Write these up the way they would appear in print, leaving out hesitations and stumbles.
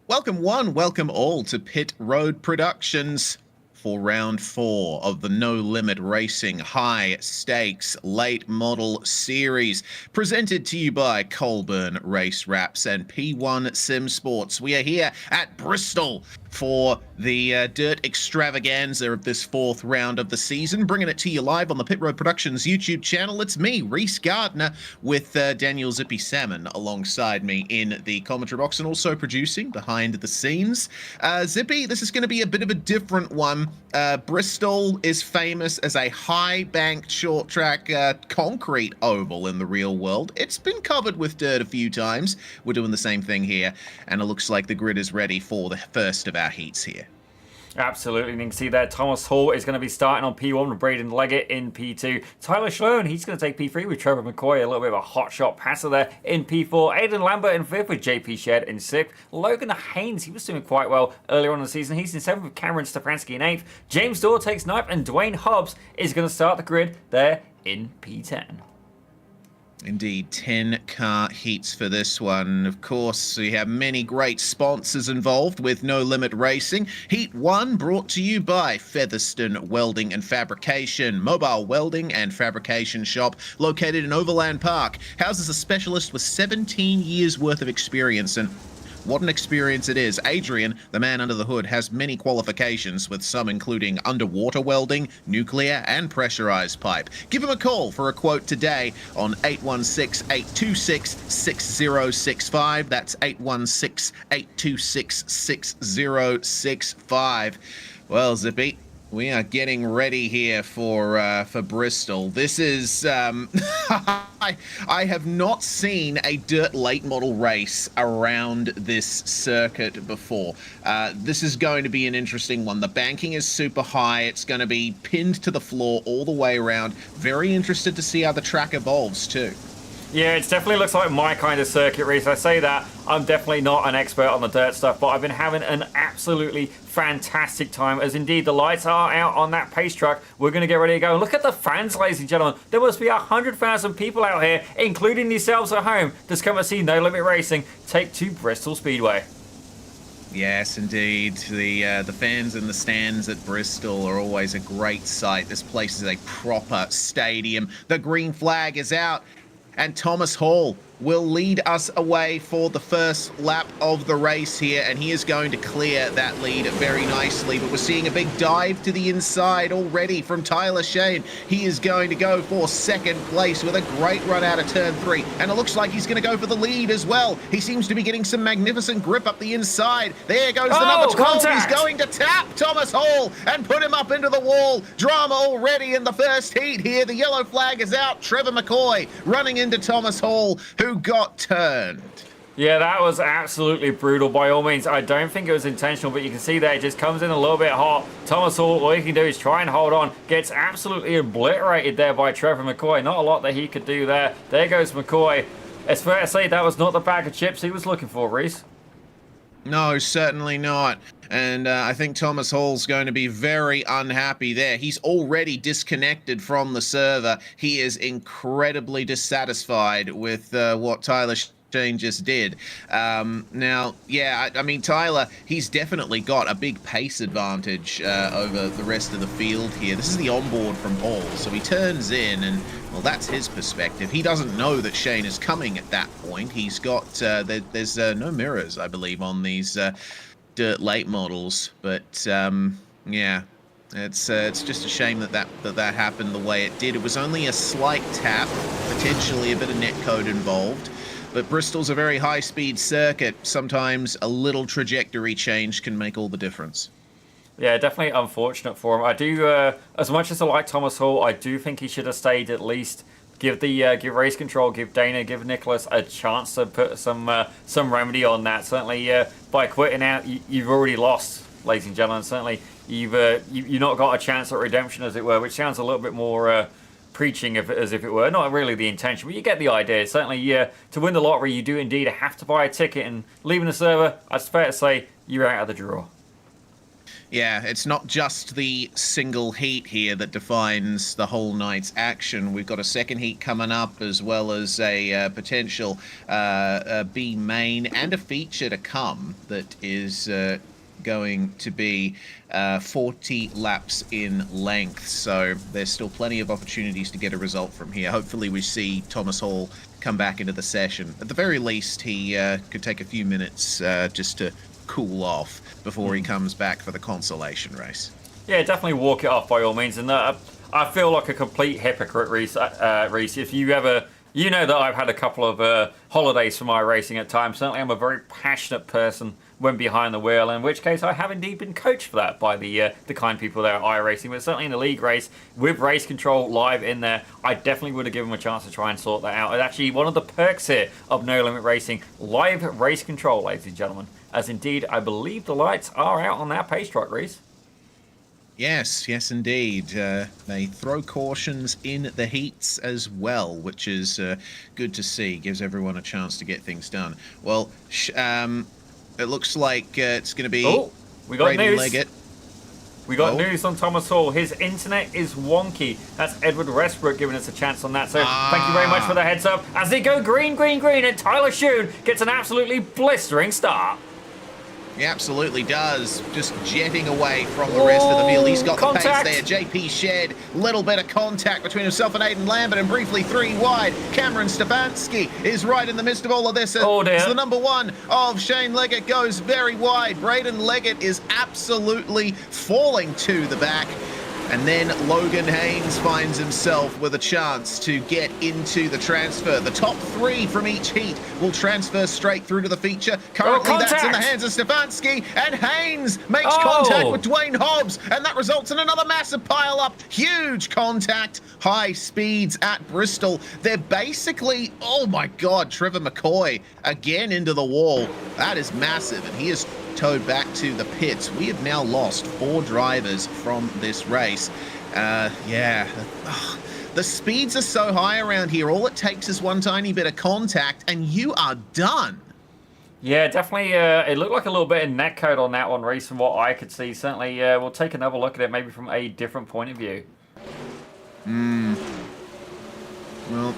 Welcome one, welcome all to Pit Road Productions for round 4 of the No Limit Racing High Stakes Late Model Series, presented to you by Colburn Race Wraps and P1 Sim Sports. We are here at Bristol for the dirt extravaganza of this 4th round of the season, bringing it to you live on the Pit Road Productions YouTube channel. It's me, Rhys Gardner, with Daniel Zippy Salmon alongside me in the commentary box and also producing behind the scenes. Zippy, this is going to be a bit of a different one. Bristol is famous as a high-banked short-track concrete oval in the real world. It's been covered with dirt a few times. We're doing the same thing here, and it looks like the grid is ready for the first of our heats here. Absolutely, and you can see there Thomas Hall is going to be starting on P1 with Braden Leggett in P2. Tyler Sloan, he's going to take P3 with Trevor McCoy, a little bit of a hot shot passer there in P4. Aidan Lambert in 5th with JP Shed in 6th. Logan Haynes, he was doing quite well earlier on in the season. He's in 7th with Cameron Stefanski in 8th. James Dorr takes 9th, and Dwayne Hobbs is going to start the grid there in P10. Indeed, 10 car heats for this one. Of course, we have many great sponsors involved with No Limit Racing. Heat 1 brought to you by Featherstone Welding and Fabrication, mobile welding and fabrication shop located in Overland Park. Houses a specialist with 17 years worth of experience, and what an experience it is. Adrian, the man under the hood, has many qualifications, with some including underwater welding, nuclear, and pressurized pipe. Give him a call for a quote today on 816-826-6065. That's 816-826-6065. Well, Zippy, we are getting ready here for Bristol. This is I have not seen a dirt late model race around this circuit before. This is going to be an interesting one. The banking is super high. It's going to be pinned to the floor all the way around. Very interested to see how the track evolves too. Yeah, it definitely looks like my kind of circuit race. I say that, I'm definitely not an expert on the dirt stuff, but I've been having an absolutely fantastic time, as indeed the lights are out on that pace truck. We're going to get ready to go. Look at the fans, ladies and gentlemen. There must be 100,000 people out here, including yourselves at home, that's come to see No Limit Racing take to Bristol Speedway. Yes, indeed. The fans in the stands at Bristol are always a great sight. This place is a proper stadium. The green flag is out, and Thomas Hall will lead us away for the first lap of the race here, and he is going to clear that lead very nicely. But we're seeing a big dive to the inside already from Tyler Shane. He is going to go for 2nd place with a great run out of turn 3, and it looks like he's going to go for the lead as well. He seems to be getting some magnificent grip up the inside. There goes the number 12. Contact. He's going to tap Thomas Hall and put him up into the wall. Drama already in the first heat here. The yellow flag is out. Trevor McCoy running into Thomas Hall, who got turned. Yeah, that was absolutely brutal by all means. I don't think it was intentional, but you can see that it just comes in a little bit hot. Thomas Hall, all he can do is try and hold on. Gets absolutely obliterated there by Trevor McCoy. Not a lot that he could do there. There goes McCoy. It's fair to say that was not the bag of chips he was looking for, Rhys. No, certainly not. And I think Thomas Hall's going to be very unhappy there. He's already disconnected from the server. He is incredibly dissatisfied with what Tyler Shane just did. Now, yeah, I mean, Tyler, he's definitely got a big pace advantage over the rest of the field here. This is the onboard from Hall, so he turns in and, well, that's his perspective. He doesn't know that Shane is coming at that point. He's got, there's no mirrors, I believe, on these dirt late models, but yeah, it's just a shame that happened the way it did. It was only a slight tap, potentially a bit of netcode involved, but Bristol's a very high-speed circuit. Sometimes a little trajectory change can make all the difference. Yeah, definitely unfortunate for him. I do, as much as I like Thomas Hall, I do think he should have stayed at least. Give race control, give Dana, give Nicholas a chance to put some remedy on that. Certainly, by quitting out, you've already lost, ladies and gentlemen. Certainly, you've not got a chance at redemption, as it were, which sounds a little bit more preaching, as if it were. Not really the intention, but you get the idea. Certainly, to win the lottery, you do indeed have to buy a ticket, and leaving the server, it's fair to say you're out of the draw. Yeah, it's not just the single heat here that defines the whole night's action. We've got a second heat coming up, as well as a potential B main and a feature to come that is going to be 40 laps in length. So there's still plenty of opportunities to get a result from here. Hopefully we see Thomas Hall come back into the session. At the very least, he could take a few minutes just to cool off before he comes back for the consolation race. Yeah, definitely walk it off by all means. And I feel like a complete hypocrite, Rhys. Rhys, if you ever, you know that I've had a couple of holidays for my racing at times. Certainly, I'm a very passionate person when behind the wheel, in which case I have indeed been coached for that by the kind people there at iRacing. But certainly in the league race, with race control live in there, I definitely would have given him a chance to try and sort that out. It's actually one of the perks here of No Limit Racing, live race control, ladies and gentlemen. As indeed, I believe the lights are out on that pace truck, Rhys. Yes, indeed. They throw cautions in the heats as well, which is good to see. Gives everyone a chance to get things done. Well, it looks like it's going to be we got news. Leggett. We got news on Thomas Hall. His internet is wonky. That's Edward Westbrook giving us a chance on that. So thank you very much for the heads up. As they go green, and Tyler Schoon gets an absolutely blistering start. He absolutely does. Just jetting away from the rest of the field. He's got contact. the pace there. JP Shed, little bit of contact between himself and Aidan Lambert, and briefly 3 wide. Cameron Stefanski is right in the midst of all of this. Oh dear. The number 1 of Shane Leggett goes very wide. Braden Leggett is absolutely falling to the back. And then Logan Haynes finds himself with a chance to get into the transfer. The top 3 from each heat will transfer straight through to the feature. Currently, that's in the hands of Stefanski, and Haynes makes contact with Dwayne Hobbs, and that results in another massive pile-up. Huge contact, high speeds at Bristol. They're basically, oh my God, Trevor McCoy again into the wall. That is massive, and he is towed back to the pits. We have now lost 4 drivers from this race. The speeds are so high around here. All it takes is one tiny bit of contact and you are done. Yeah, definitely. It looked like a little bit of netcode on that one, Rhys, from what I could see. Certainly, we'll take another look at it, maybe from a different point of view. Well,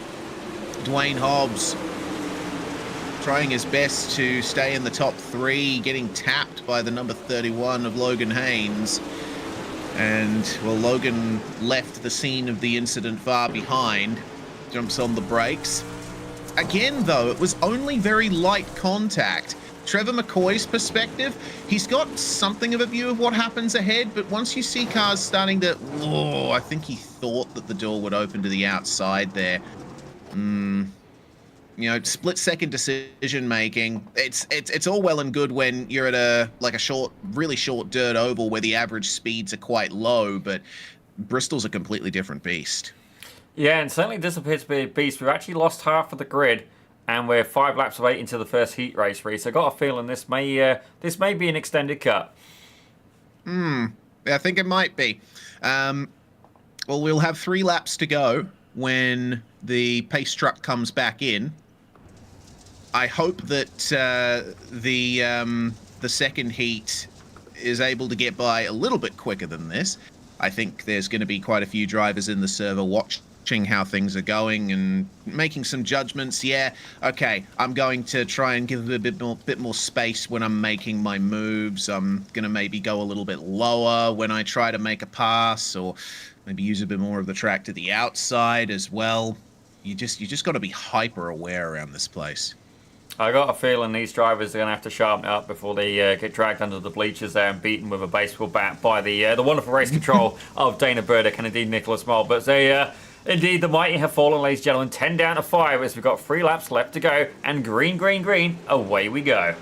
Dwayne Hobbs trying his best to stay in the top 3, getting tapped by the number 31 of Logan Haynes. And, well, Logan left the scene of the incident far behind, jumps on the brakes. Again, though, it was only very light contact. Trevor McCoy's perspective, he's got something of a view of what happens ahead, but once you see cars starting to, I think he thought that the door would open to the outside there. You know, split-second decision-making, it's all well and good when you're at a really short dirt oval where the average speeds are quite low, but Bristol's a completely different beast. Yeah, and certainly this appears to be a beast. We've actually lost half of the grid, and we're 5 laps away into the first heat race, Rhys. I got a feeling this may be an extended cut. I think it might be. Well, we'll have 3 laps to go when the pace truck comes back in. I hope that the second heat is able to get by a little bit quicker than this. I think there's going to be quite a few drivers in the server watching how things are going and making some judgments. Yeah, okay, I'm going to try and give it a bit more space when I'm making my moves. I'm going to maybe go a little bit lower when I try to make a pass, or maybe use a bit more of the track to the outside as well. You just got to be hyper aware around this place. I got a feeling these drivers are going to have to sharpen up before they get dragged under the bleachers there and beaten with a baseball bat by the wonderful race control of Dana Burdick and indeed Nicholas Moll. But indeed, the mighty have fallen, ladies and gentlemen. 10 down to 5 as we've got 3 laps left to go. And green, away we go.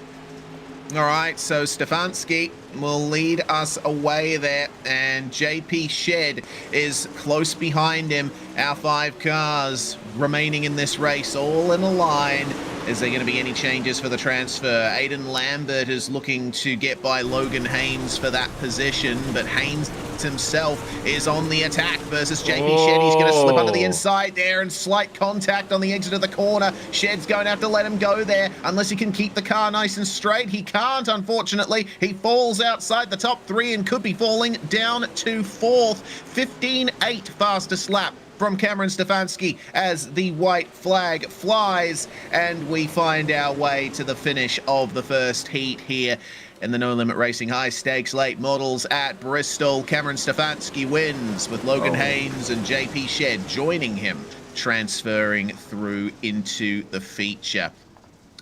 All right, so Stefanski will lead us away there, and JP Shed is close behind him. Our 5 cars remaining in this race, all in a line. Is there going to be any changes for the transfer? Aiden Lambert is looking to get by Logan Haynes for that position, but Haynes himself is on the attack versus JP Shed. He's going to slip under the inside there and slight contact on the exit of the corner. Shed's going to have to let him go there unless he can keep the car nice and straight. He can't, unfortunately. He falls outside the top 3 and could be falling down to 4th. 15.8 fastest lap from Cameron Stefanski as the white flag flies, and we find our way to the finish of the first heat here in the No Limit Racing High Stakes Late Models at Bristol. Cameron Stefanski wins with Logan Haynes and JP Shed joining him, transferring through into the feature.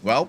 Well,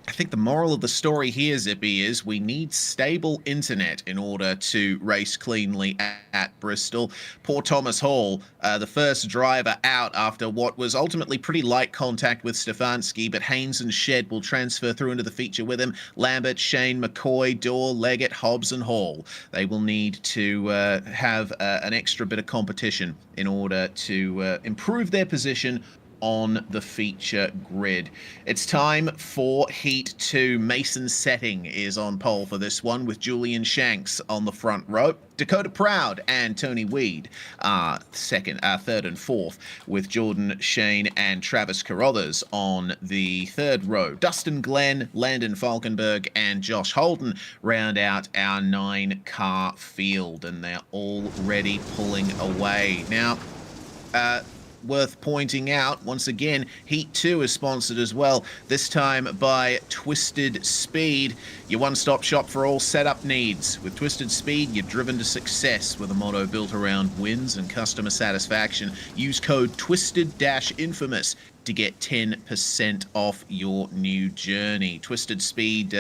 I think the moral of the story here, Zippy, is we need stable internet in order to race cleanly at Bristol. Poor Thomas Hall, the first driver out after what was ultimately pretty light contact with Stefanski, but Haynes and Shed will transfer through into the feature with him. Lambert, Shane, McCoy, Dorr, Leggett, Hobbs and Hall. They will need to have an extra bit of competition in order to improve their position on the feature grid. It's time for Heat 2. Mason Setting is on pole for this one with Julian Shanks on the front row. Dakota Proud and Tony Weed are third and fourth, with Jordan Shane and Travis Carruthers on the third row. Dustin Glenn, Landon Falkenberg and Josh Holden round out our 9-car field, and they're already pulling away. Now, worth pointing out, once again, Heat 2 is sponsored as well, this time by Twisted Speed, your one-stop shop for all setup needs. With Twisted Speed, you're driven to success with a motto built around wins and customer satisfaction. Use code TWISTED-INFAMOUS to get 10% off your new journey. Twisted Speed,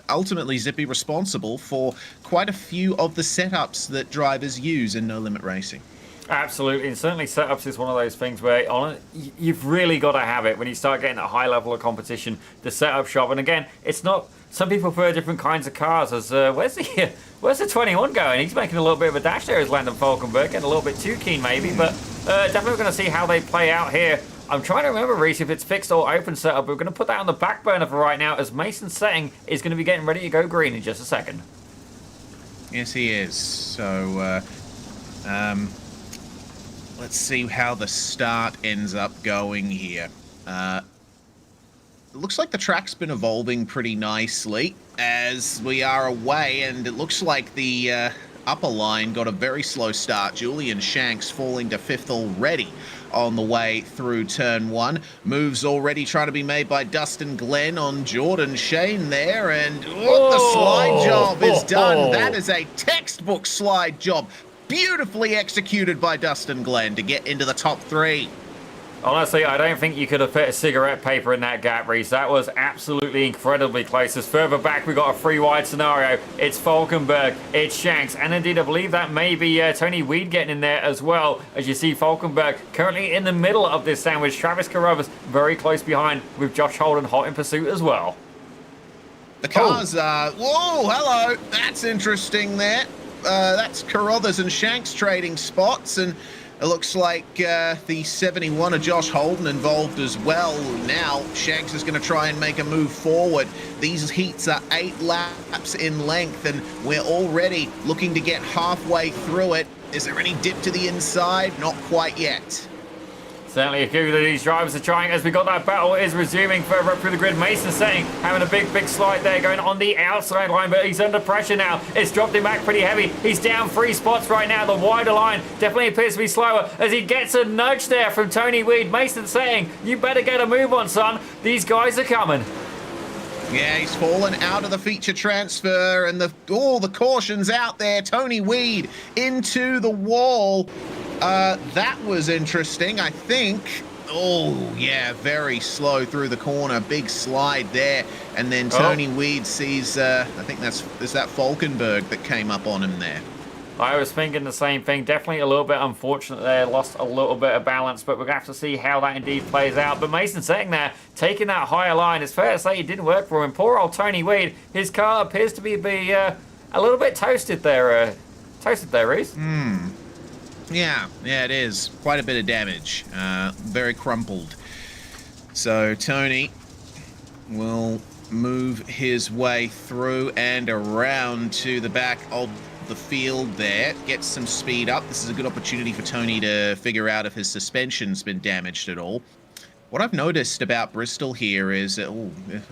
ultimately, Zippy, responsible for quite a few of the setups that drivers use in No Limit Racing. Absolutely, and certainly setups is one of those things where you've really got to have it when you start getting a high level of competition. The setup shop, and again, it's not. Some people prefer different kinds of cars. As where's the 21 going? He's making a little bit of a dash there as Landon Falkenberg, getting a little bit too keen maybe, but definitely going to see how they play out here. I'm trying to remember, Rhys, if it's fixed or open setup. We're going to put that on the back burner for right now, as Mason Setting is going to be getting ready to go green in just a second. Yes, he is. So, let's see how the start ends up going here. It looks like the track's been evolving pretty nicely as we are away, and it looks like the upper line got a very slow start. Julian Shanks falling to 5th already on the way through turn 1. Moves already trying to be made by Dustin Glenn on Jordan Shane there, and the slide job is done. That is a textbook slide job. Beautifully executed by Dustin Glenn to get into the top 3. Honestly, I don't think you could have fit a cigarette paper in that gap, Rhys. That was absolutely incredibly close. As further back, we got a 3-wide scenario. It's Falkenberg, it's Shanks, and indeed, I believe that may be Tony Weed getting in there as well. As you see, Falkenberg currently in the middle of this sandwich. Travis Carruthers very close behind, with Josh Holden hot in pursuit as well. The cars are... Whoa, hello. That's interesting there. That's Carruthers and Shanks trading spots, and it looks like the 71 of Josh Holden involved as well. Now Shanks is going to try and make a move forward. These heats are 8 laps in length, and we're already looking to get halfway through it. Is there any dip to the inside? Not quite yet. Certainly a few of these drivers are trying as we got that battle is resuming further up through the grid. Mason Setting having a big slide there going on the outside line, but he's under pressure now. It's dropped him back pretty heavy. He's down 3 spots right now. The wider line definitely appears to be slower as he gets a nudge there from Tony Weed. Mason Setting, you better get a move on, son. These guys are coming. Yeah, he's fallen out of the feature transfer, and the caution's out there. Tony Weed into the wall. That was interesting, I think. Oh, yeah, very slow through the corner. Big slide there. And then Tony Weed sees, I think is that Falkenberg that came up on him there. I was thinking the same thing. Definitely a little bit unfortunate there. Lost a little bit of balance, but we're going to have to see how that indeed plays out. But Mason Setting there, taking that higher line. It's fair to say it didn't work for him. Poor old Tony Weed. His car appears to be a little bit toasted there. Rhys. Yeah, it is. Quite a bit of damage. Very crumpled. So Tony will move his way through and around to the back of the field there. Gets some speed up. This is a good opportunity for Tony to figure out if his suspension's been damaged at all. What I've noticed about Bristol here is, I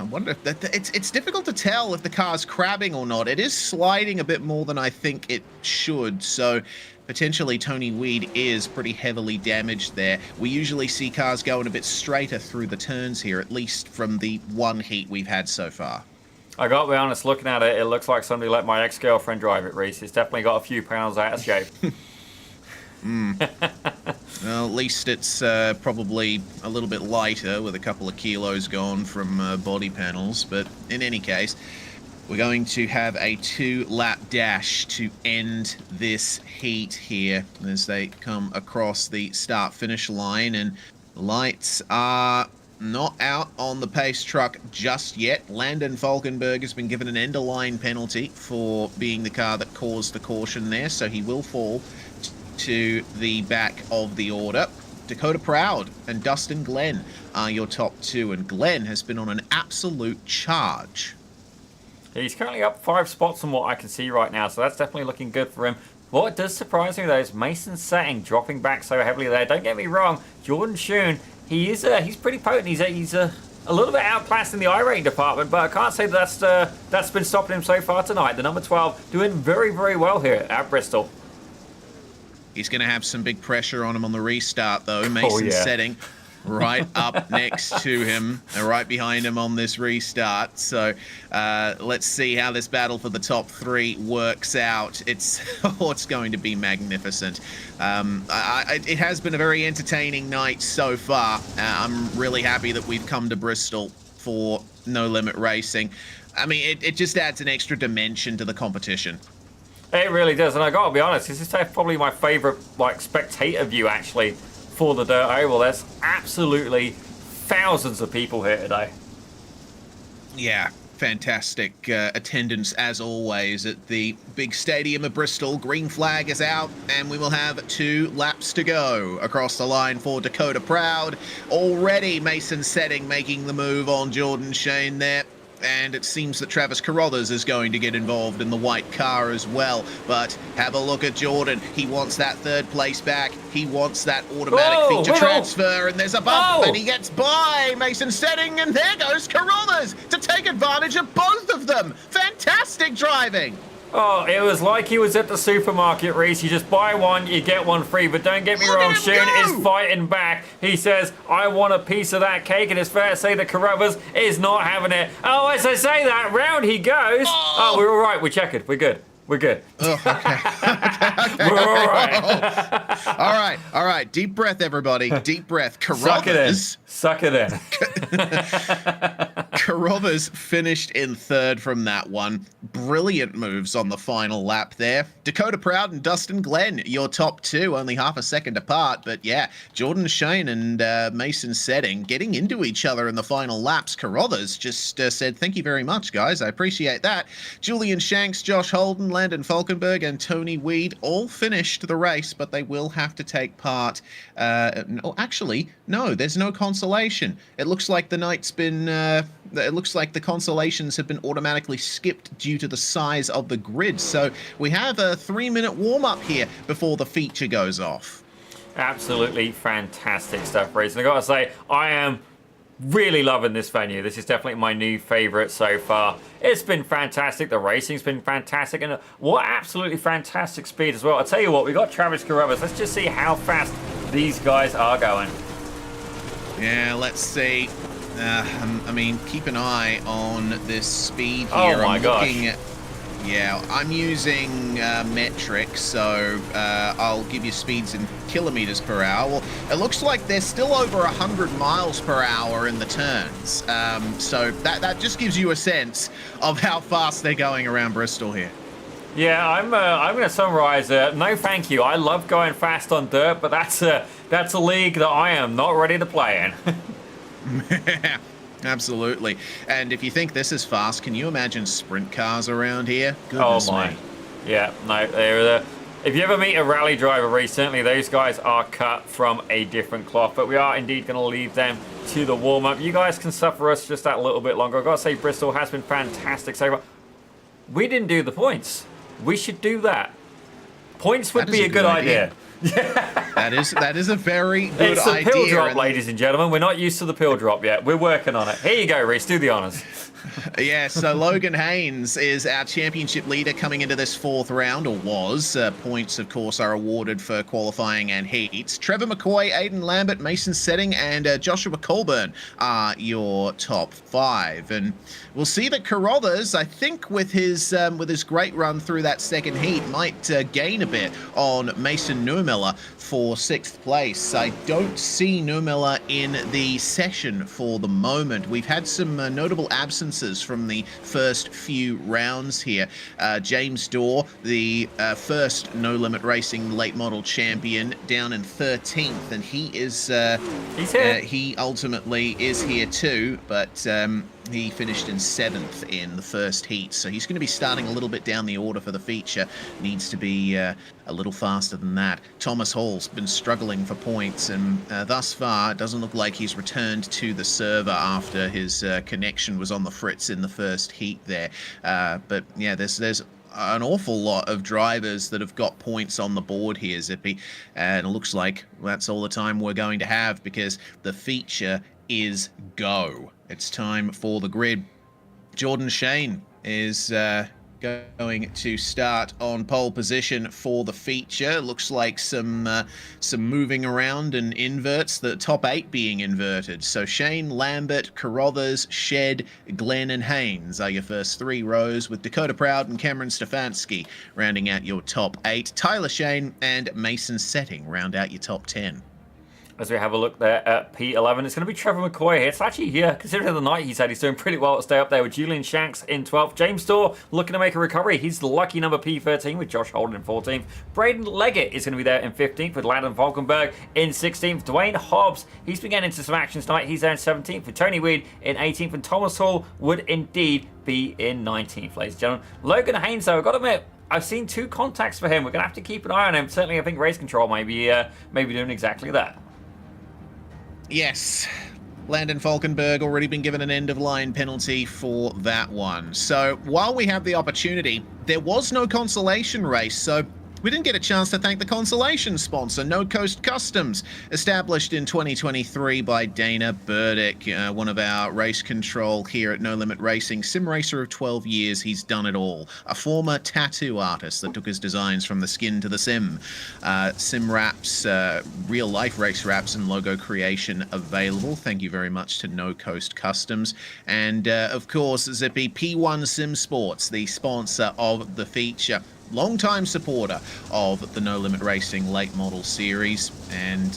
wonder if it's difficult to tell if the car's crabbing or not. It is sliding a bit more than I think it should, so potentially Tony Weed is pretty heavily damaged there. We usually see cars going a bit straighter through the turns here, at least from the one heat we've had so far. I gotta be honest, looking at it, it looks like somebody let my ex-girlfriend drive it, Rhys. It's definitely got a few pounds out of shape. Well, at least it's probably a little bit lighter with a couple of kilos gone from body panels. But in any case, we're going to have a 2-lap dash to end this heat here as they come across the start-finish line. And the lights are not out on the pace truck just yet. Landon Falkenberg has been given an end-of-line penalty for being the car that caused the caution there, so he will fall to the back of the order. Dakota Proud and Dustin Glenn are your top two, and Glenn has been on an absolute charge. He's currently up 5 spots from what I can see right now, so that's definitely looking good for him. What does surprise me though is Mason Setting dropping back so heavily there. Don't get me wrong, Jordan Schoen, he's pretty potent. He's a little bit outclassed in the iRating department, but I can't say that's been stopping him so far tonight. The number 12 doing very, very well here at Bristol. He's going to have some big pressure on him on the restart, though. Mason Setting right up next to him, right behind him on this restart. So let's see how this battle for the top 3 works out. It's going to be magnificent. It has been a very entertaining night so far. I'm really happy that we've come to Bristol for No Limit Racing. I mean, it just adds an extra dimension to the competition. It really does, and I gotta be honest, this is probably my favourite spectator view actually for the Dirt Oval. There's absolutely thousands of people here today. Yeah, fantastic attendance as always at the big stadium of Bristol. Green flag is out, and we will have 2 laps to go across the line for Dakota Proud. Already Mason Setting making the move on Jordan Schoen there. And it seems that Travis Carruthers is going to get involved in the white car as well. But have a look at Jordan. He wants that 3rd place back. He wants that automatic feature transfer. And there's a bump, and he gets by Mason Setting. And there goes Carruthers to take advantage of both of them. Fantastic driving. Oh, it was like he was at the supermarket, Rhys. You just buy one, you get one free. But don't get me wrong, Schoen is fighting back. He says, I want a piece of that cake, and it's fair to say that Carruthers is not having it. Oh, as I say that, round he goes. Oh, we're all right. We're checkered. We're good. We're good. Oh, okay. We're all right. All right. Deep breath, everybody. Deep breath. Carruthers. Suck it in. Carruthers finished in 3rd from that one. Brilliant moves on the final lap there. Dakota Proud and Dustin Glenn, your top 2, only half a second apart. But yeah, Jordan Schoen and Mason Setting getting into each other in the final laps. Carruthers just said, thank you very much, guys. I appreciate that. Julian Shanks, Josh Holden, Landon Falkenberg, and Tony Weed all finished the race, but they will have to take part. Actually, no, there's no consolation. It looks like the night's been... it looks like the consolations have been automatically skipped due to the size of the grid. So we have a 3-minute warm-up here before the feature goes off. Absolutely fantastic stuff, Rhys. And I gotta say, I am really loving this venue. This is definitely my new favorite so far. It's been fantastic. The racing's been fantastic, and what absolutely fantastic speed as well. I'll tell you what, we got Travis Carruthers. Let's just see how fast these guys are going. Yeah, let's see. I mean, keep an eye on this speed here. Oh my gosh. Yeah, I'm using metrics, so I'll give you speeds in kilometers per hour. Well, it looks like they're still over 100 miles per hour in the turns. So that just gives you a sense of how fast they're going around Bristol here. Yeah, I'm going to summarize. No, thank you. I love going fast on dirt, but that's a league that I am not ready to play in. Absolutely. And if you think this is fast, can you imagine sprint cars around here? Goodness oh my. me. Yeah, no, If you ever meet a rally driver, recently, those guys are cut from a different cloth, but we are indeed going to leave them to the warm-up. You guys can suffer us just that little bit longer. I've got to say, Bristol has been fantastic so far. We didn't do the points. We should do that. Points would be a good idea. That is a very good idea. It's the pill drop, ladies and gentlemen. We're not used to the pill drop yet. We're working on it. Here you go, Rhys. Do the honours. Yeah, so Logan Haynes is our championship leader coming into this fourth round, or was. Points, of course, are awarded for qualifying and heats. Trevor McCoy, Aidan Lambert, Mason Setting, and Joshua Colburn are your top 5. And we'll see that Carruthers, I think, with his great run through that second heat, might gain a bit on Mason Newmiller for 6th place. I don't see Newmiller in the session for the moment. We've had some notable absences from the first few rounds here. James Dorr, the first No Limit Racing late model champion, down in 13th, and he is he's here. He ultimately is here too, but he finished in 7th in the first heat, so he's going to be starting a little bit down the order for the feature. Needs to be a little faster than that. Thomas Hall's been struggling for points, and thus far it doesn't look like he's returned to the server after his connection was on the fritz in the first heat there. But yeah, there's an awful lot of drivers that have got points on the board here, Zippy, and it looks like that's all the time we're going to have, because the feature is go. It's time for the grid. Jordan Shane is going to start on pole position for the feature. Looks like some moving around and inverts, the top 8 being inverted. So Shane, Lambert, Carruthers, Shed, Glenn and Haynes are your first 3 rows, with Dakota Proud and Cameron Stefanski rounding out your top 8. Tyler Shane and Mason Setting round out your top 10. As we have a look there at P11, it's going to be Trevor McCoy here. It's actually, yeah, considering the night, he said he's doing pretty well to stay up there with Julian Shanks in 12th. James Dorr looking to make a recovery. He's the lucky number P13 with Josh Holden in 14th. Braden Leggett is going to be there in 15th with Landon Falkenberg in 16th. Dwayne Hobbs, he's been getting into some action tonight. He's there in 17th with Tony Weed in 18th. And Thomas Hall would indeed be in 19th, ladies and gentlemen. Logan Haynes, though, I've got to admit, I've seen 2 contacts for him. We're going to have to keep an eye on him. Certainly, I think Race Control may be doing exactly that. Yes, Landon Falkenberg already been given an end-of-line penalty for that one. So while we have the opportunity, there was no consolation race, so we didn't get a chance to thank the consolation sponsor, No Coast Customs, established in 2023 by Dana Burdick, one of our race control here at No Limit Racing. Sim racer of 12 years, he's done it all. A former tattoo artist that took his designs from the skin to the sim. Sim wraps, real-life race wraps and logo creation available. Thank you very much to No Coast Customs. And, of course, Zippy, P1 Sim Sports, the sponsor of the feature. Long-time supporter of the No Limit Racing late model series, and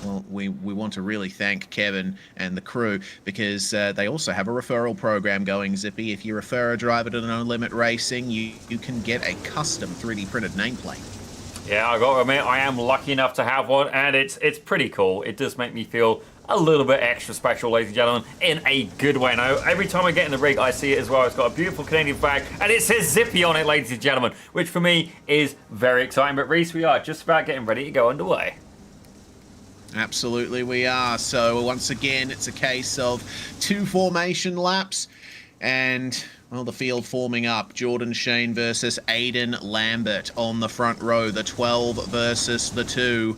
well, we want to really thank Kevin and the crew, because they also have a referral program going, Zippy. If you refer a driver to No Limit Racing, you can get a custom 3D printed nameplate. Yeah, I got to admit, I am lucky enough to have one, and it's pretty cool. It does make me feel a little bit extra special, ladies and gentlemen, in a good way. Now, every time I get in the rig, I see it as well. It's got a beautiful Canadian flag, and it says Zippy on it, ladies and gentlemen, which for me is very exciting. But Rhys, we are just about getting ready to go underway. Absolutely we are. So once again, it's a case of 2 formation laps, and well, the field forming up. Jordan Shane versus Aidan Lambert on the front row. The 12 versus the 2.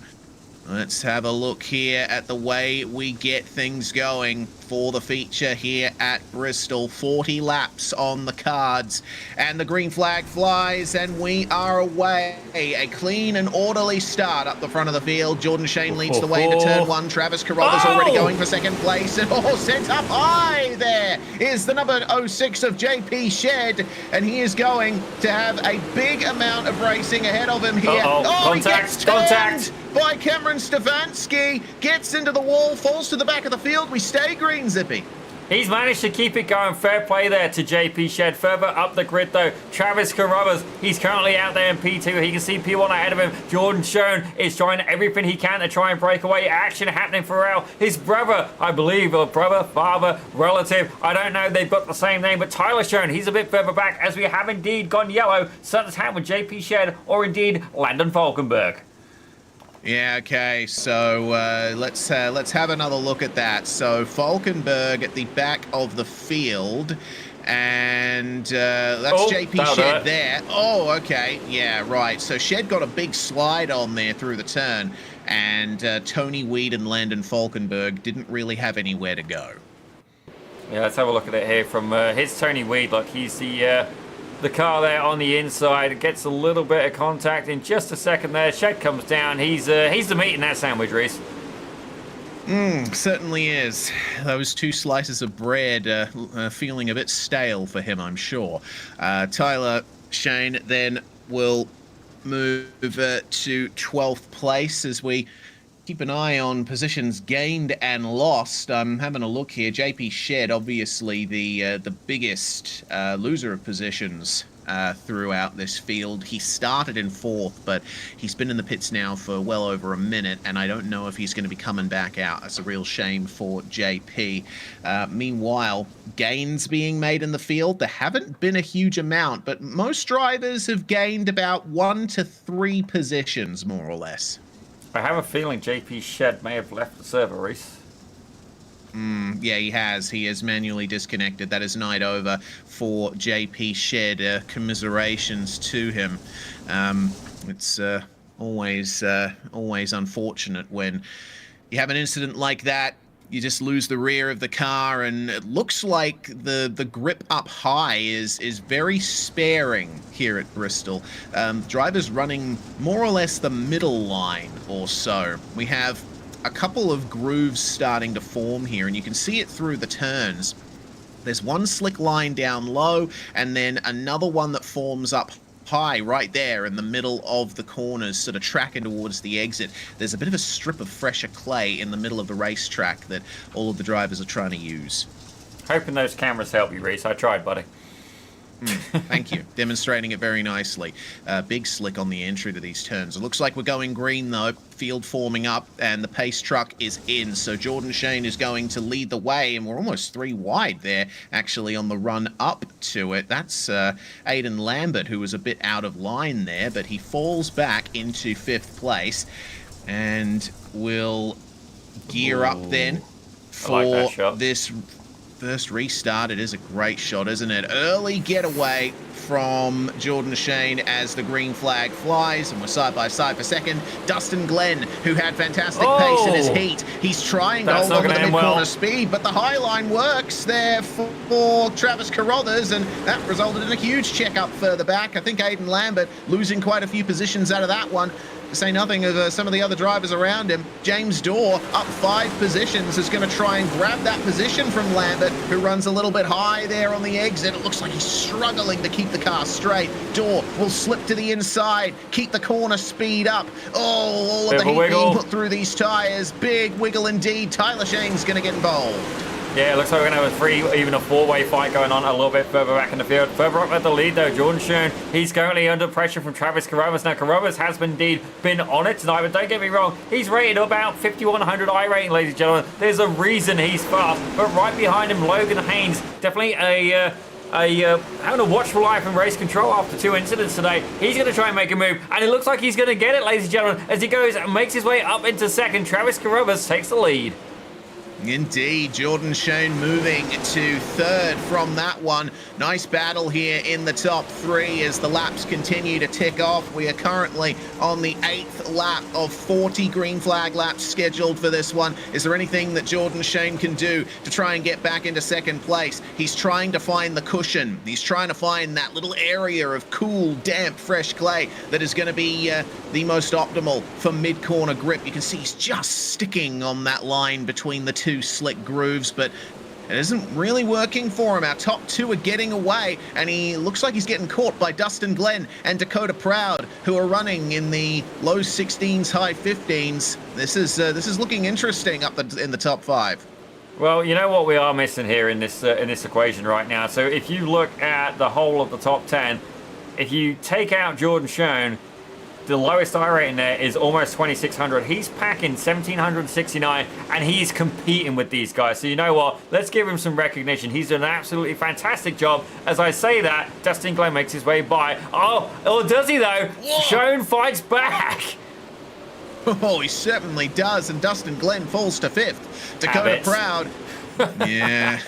Let's have a look here at the way we get things going for the feature here at Bristol. 40 laps on the cards, and the green flag flies, and we are away. A clean and orderly start up the front of the field. Jordan Shane leads the way into turn 1. Travis Carruthers already going for second place, and sent up high there is the number 06 of JP Shed, and he is going to have a big amount of racing ahead of him here. Contact! By Cameron Stefanski, gets into the wall, falls to the back of the field. We stay green, Zippy. He's managed to keep it going. Fair play there to JP Shed. Further up the grid, though, Travis Carruthers. He's currently out there in P2. He can see P1 ahead of him. Jordan Schoen is trying everything he can to try and break away. Action happening for Al. His brother, I believe, or brother, father, relative. I don't know. They've got the same name, but Tyler Schoen, he's a bit further back as we have indeed gone yellow. Something's happened with JP Shed or indeed Landon Falkenberg. Yeah, okay, so let's have another look at that. So Falkenberg at the back of the field, and that's JP Shed there. Oh, okay, yeah, right. So Shed got a big slide on there through the turn, and Tony Weed and Landon Falkenberg didn't really have anywhere to go. Yeah, let's have a look at it here from his Tony Weed. Look, he's the car there on the inside. It gets a little bit of contact in just a second there. Shed comes down. He's the meat in that sandwich, Rhys. Certainly is. Those 2 slices of bread feeling a bit stale for him, I'm sure. Tyler Schoen then will move to 12th place as we keep an eye on positions gained and lost. I'm having a look here. JP Shed, obviously the biggest loser of positions throughout this field. He started in 4th, but he's been in the pits now for well over a minute, and I don't know if he's going to be coming back out. That's a real shame for JP. Meanwhile, gains being made in the field. There haven't been a huge amount, but most drivers have gained about 1 to 3 positions, more or less. I have a feeling JP Shed may have left the server, Rhys. Yeah, he has. He has manually disconnected. That is night over for JP Shed. Commiserations to him. It's always unfortunate when you have an incident like that. You just lose the rear of the car, and it looks like the grip up high is very sparing here at Bristol. Drivers running more or less the middle line or so. We have a couple of grooves starting to form here, and you can see it through the turns. There's one slick line down low, and then another one that forms up high right there in the middle of the corners, sort of tracking towards the exit. There's a bit of a strip of fresher clay in the middle of the racetrack that all of the drivers are trying to use. Hoping those cameras help you, Rhys. I tried, buddy. Thank you. Demonstrating it very nicely. Big slick on the entry to these turns. It looks like we're going green, though. Field forming up, and the pace truck is in. So Jordan Schoen is going to lead the way, and we're almost 3 wide there, actually, on the run up to it. That's Aiden Lambert, who was a bit out of line there, but he falls back into 5th place, and will gear up then for this first restart. It is a great shot, isn't it? Early getaway from Jordan Schoen as the green flag flies, and we're side by side for second. Dustin Glenn, who had fantastic pace in his heat. He's trying to hold on to the mid-corner speed, but the high line works there for Travis Carruthers, and that resulted in a huge check-up further back. I think Aiden Lambert losing quite a few positions out of that one. To say nothing of some of the other drivers around him. James Dorr up 5 positions, is going to try and grab that position from Lambert, who runs a little bit high there on the exit. It looks like he's struggling to keep the car straight. Dorr will slip to the inside, keep the corner speed up. Oh, all of the heat being put through these tyres. Big wiggle indeed. Tyler Schoen's going to get involved. Yeah, it looks like we're going to have even a 4-way fight going on a little bit further back in the field. Further up at the lead, though, Jordan Schoen, he's currently under pressure from Travis Carruthers. Now, Carruthers has indeed been on it tonight, but don't get me wrong, he's rated about 5,100 I rating, ladies and gentlemen. There's a reason he's fast, but right behind him, Logan Haynes, definitely having a watchful eye from race control after 2 incidents today. He's going to try and make a move, and it looks like he's going to get it, ladies and gentlemen, as he goes and makes his way up into second. Travis Carruthers takes the lead. Indeed, Jordan Schoen moving to 3rd from that one. Nice battle here in the top 3 as the laps continue to tick off. We are currently on the 8th lap of 40 green flag laps scheduled for this one. Is there anything that Jordan Schoen can do to try and get back into 2nd place? He's trying to find the cushion. He's trying to find that little area of cool, damp, fresh clay that is going to be the most optimal for mid-corner grip. You can see he's just sticking on that line between the 2 slick grooves, but it isn't really working for him. Our top 2 are getting away, and he looks like he's getting caught by Dustin Glenn and Dakota Proud, who are running in the low 16s, high 15s. This is looking interesting up in the top 5. Well, you know what we are missing here in this equation right now. So if you look at the whole of the top 10, if you take out Jordan Schoen, the lowest I rating there is almost 2,600. He's packing 1,769, and he's competing with these guys. So you know what? Let's give him some recognition. He's done an absolutely fantastic job. As I say that, Dustin Glenn makes his way by. Oh, does he though? Schoen fights back. Oh, he certainly does, and Dustin Glenn falls to 5th. Dakota Proud. Yeah.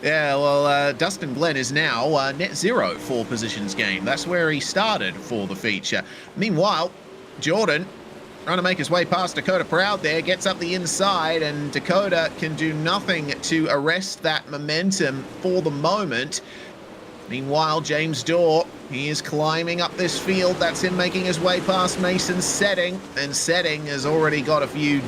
Yeah, well, Dustin Glenn is now net 0 for positions gained. That's where he started for the feature. Meanwhile, Jordan trying to make his way past Dakota Proud there, gets up the inside, and Dakota can do nothing to arrest that momentum for the moment. Meanwhile, James Dorr, he is climbing up this field. That's him making his way past Mason Setting, and Setting has already got a few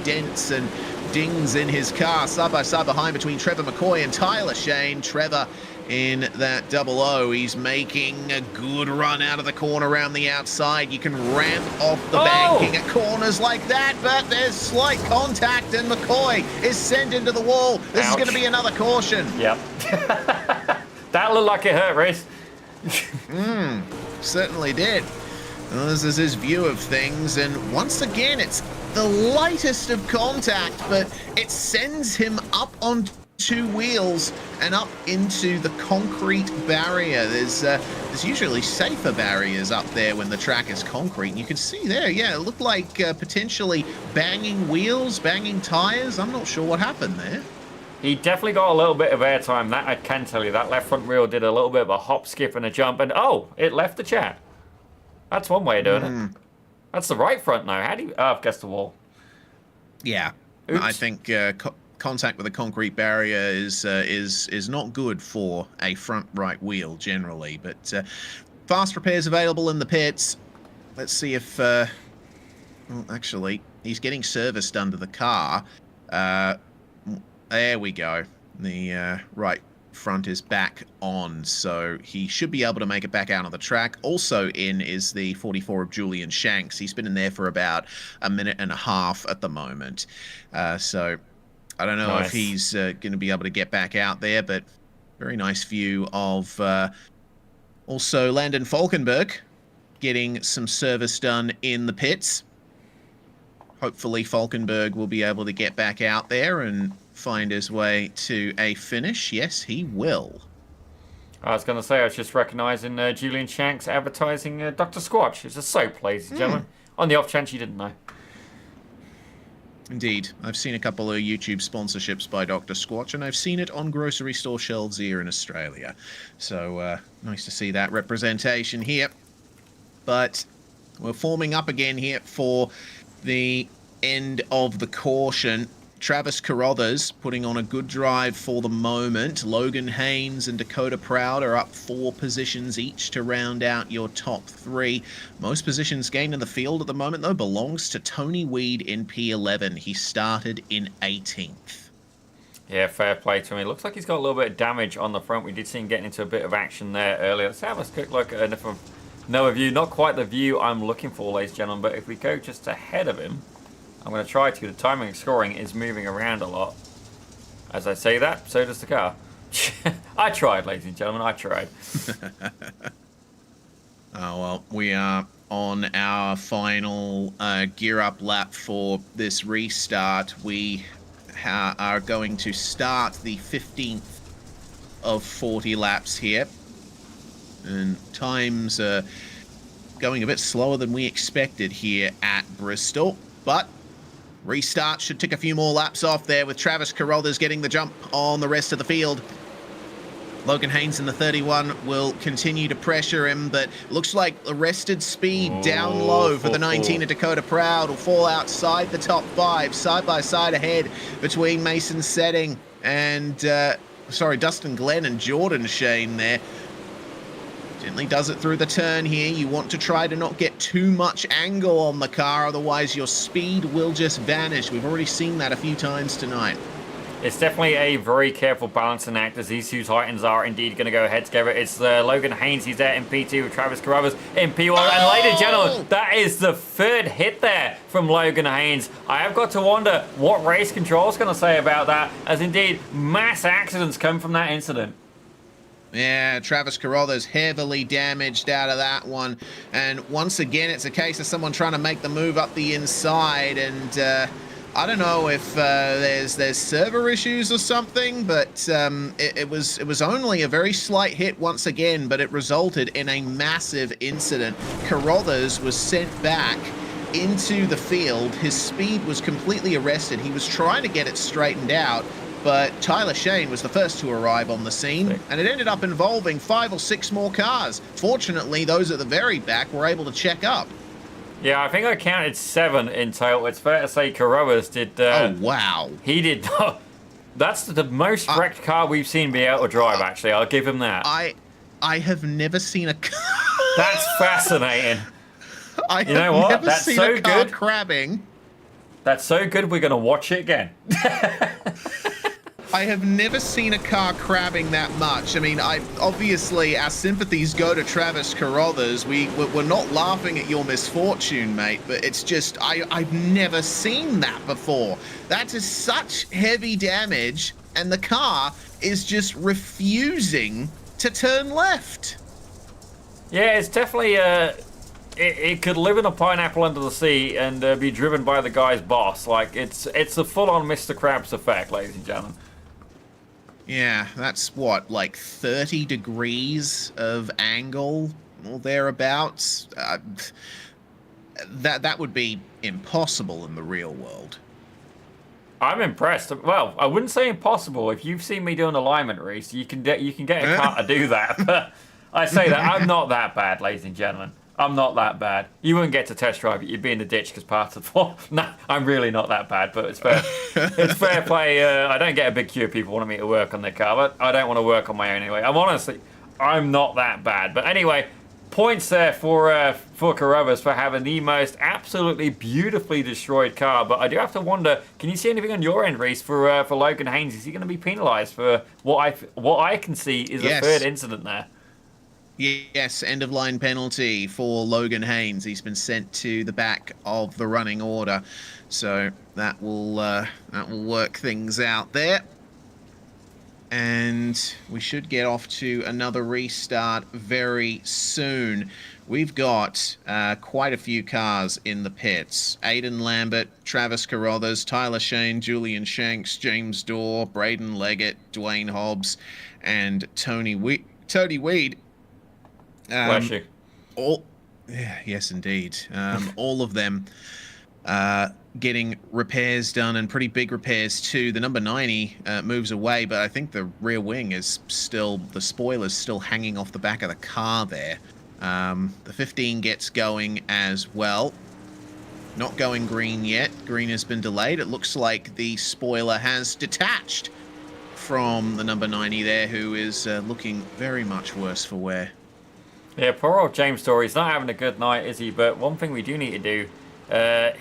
dents and dings in his car, side by side behind between Trevor McCoy and Tyler Shane. Trevor in that double O, he's making a good run out of the corner around the outside. You can ramp off the banking at corners like that, but there's slight contact and McCoy is sent into the wall. This is going to be another caution. Yep. That looked like it hurt, Rhys. Certainly did. Well, this is his view of things, and once again, it's the lightest of contact, but it sends him up on 2 wheels and up into the concrete barrier. There's usually safer barriers up there when the track is concrete. And you can see there, yeah, it looked like potentially banging wheels, banging tires. I'm not sure what happened there. He definitely got a little bit of airtime, that I can tell you. That left front wheel did a little bit of a hop, skip, and a jump, and it left the chat. That's one way of doing it. That's the right front now. How do you... I've guessed the wall. Yeah. Oops. I think contact with a concrete barrier is not good for a front right wheel generally, but fast repairs available in the pits. Let's see if... well, actually, he's getting service done to the car. There we go. The right front is back on, so he should be able to make it back out on the track. Also in is the 44 of Julian Shanks. He's been in there for about a minute and a half at the moment. So I don't know if he's going to be able to get back out there, but very nice view of also Landon Falkenberg getting some service done in the pits. Hopefully Falkenberg will be able to get back out there and find his way to a finish. Yes, he will. I was going to say, I was just recognising Julian Shanks advertising Dr. Squatch. It's a soap, ladies and gentlemen. On the off chance you didn't know. Indeed. I've seen a couple of YouTube sponsorships by Dr. Squatch, and I've seen it on grocery store shelves here in Australia. So, nice to see that representation here. But we're forming up again here for the end of the caution. Travis Carruthers putting on a good drive for the moment. Logan Haynes and Dakota Proud are up 4 positions each to round out your top 3. Most positions gained in the field at the moment, though, belongs to Tony Weed in P11. He started in 18th. Yeah, fair play to him. It looks like he's got a little bit of damage on the front. We did see him getting into a bit of action there earlier. Let's have a quick look at another view. Not quite the view I'm looking for, ladies and gentlemen, but if we go just ahead of him, I'm going to try to. The timing of scoring is moving around a lot. As I say that, so does the car. I tried, ladies and gentlemen, I tried. Oh, well, we are on our final gear up lap for this restart. We are going to start the 15th of 40 laps here. And times are going a bit slower than we expected here at Bristol. But restart should tick a few more laps off there, with Travis Carruthers getting the jump on the rest of the field. Logan Haynes in the 31 will continue to pressure him, but looks like arrested speed down low for the 19 of Dakota Proud will fall outside the top 5, side by side ahead between Mason Setting and, Dustin Glenn and Jordan Shane there. Gently does it through the turn here. You want to try to not get too much angle on the car, otherwise your speed will just vanish. We've already seen that a few times tonight. It's definitely a very careful balancing act as these two Titans are indeed going to go ahead together. It's Logan Haynes, he's there in P2 with Travis Carruthers in P1. And ladies and gentlemen, that is the third hit there from Logan Haynes. I have got to wonder what race control is going to say about that, as indeed mass accidents come from that incident. Yeah, Travis Carruthers heavily damaged out of that one. And once again, it's a case of someone trying to make the move up the inside. And I don't know if there's server issues or something, but it was only a very slight hit once again, but it resulted in a massive incident. Carruthers was sent back into the field. His speed was completely arrested. He was trying to get it straightened out, but Tyler Shane was the first to arrive on the scene, and it ended up involving 5 or 6 more cars. Fortunately, those at the very back were able to check up. Yeah, I think I counted 7 in total. It's fair to say Carruthers did... oh, wow. He did... That's the most wrecked car we've seen be able to drive, actually. I'll give him that. I have never seen a car... That's fascinating. You know what? That's seen so a car good. Crabbing. That's so good, we're going to watch it again. I have never seen a car crabbing that much. I mean, obviously our sympathies go to Travis Carruthers. We're not laughing at your misfortune, mate, but it's just, I've never seen that before. That is such heavy damage, and the car is just refusing to turn left. Yeah, it's definitely, it could live in a pineapple under the sea and be driven by the guy's boss. Like, it's a full-on Mr. Krabs effect, ladies and gentlemen. Yeah, that's what, like 30 degrees of angle or thereabouts? That would be impossible in the real world. I'm impressed. Well, I wouldn't say impossible. If you've seen me doing alignment, Rhys, you can get a car to do that. But I say that I'm not that bad, ladies and gentlemen. I'm not that bad. You wouldn't get to test drive it. You'd be in the ditch because part of the... No, I'm really not that bad, but it's fair. It's fair play. I don't get a big queue of people wanting me to work on their car, but I don't want to work on my own anyway. I'm not that bad. But anyway, points there for Carruthers for having the most absolutely beautifully destroyed car. But I do have to wonder, can you see anything on your end, Rhys, for Logan Haynes? Is he going to be penalised for what I can see is a third incident there? Yes, end-of-line penalty for Logan Haynes. He's been sent to the back of the running order, so that will work things out there. And we should get off to another restart very soon. We've got quite a few cars in the pits. Aidan Lambert, Travis Carruthers, Tyler Shane, Julian Shanks, James Dorr, Braden Leggett, Dwayne Hobbs, and Tony Weed. Bless you. Yes, indeed. All of them getting repairs done, and pretty big repairs too. The number 90 moves away, but I think the rear wing is still, the spoiler's still hanging off the back of the car there. The 15 gets going as well. Not going green yet. Green has been delayed. It looks like the spoiler has detached from the number 90 there, who is looking very much worse for wear. Yeah, poor old James Dorr. He's not having a good night, is he? But one thing we do need to do,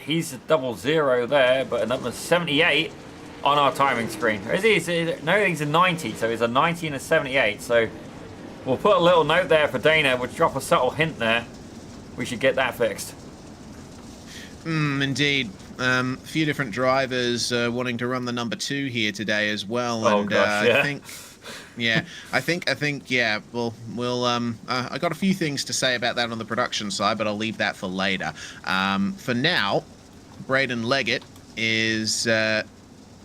he's a 00 there, but a number 78 on our timing screen. Is he? No, he's a 90, so he's a 90 and a 78. So we'll put a little note there for Dana. We'll drop a subtle hint there. We should get that fixed. Indeed. A few different drivers wanting to run the number 2 here today as well. Oh, and gosh, yeah. I think, yeah, we'll I got a few things to say about that on the production side, but I'll leave that for later. For now, Braden Leggett is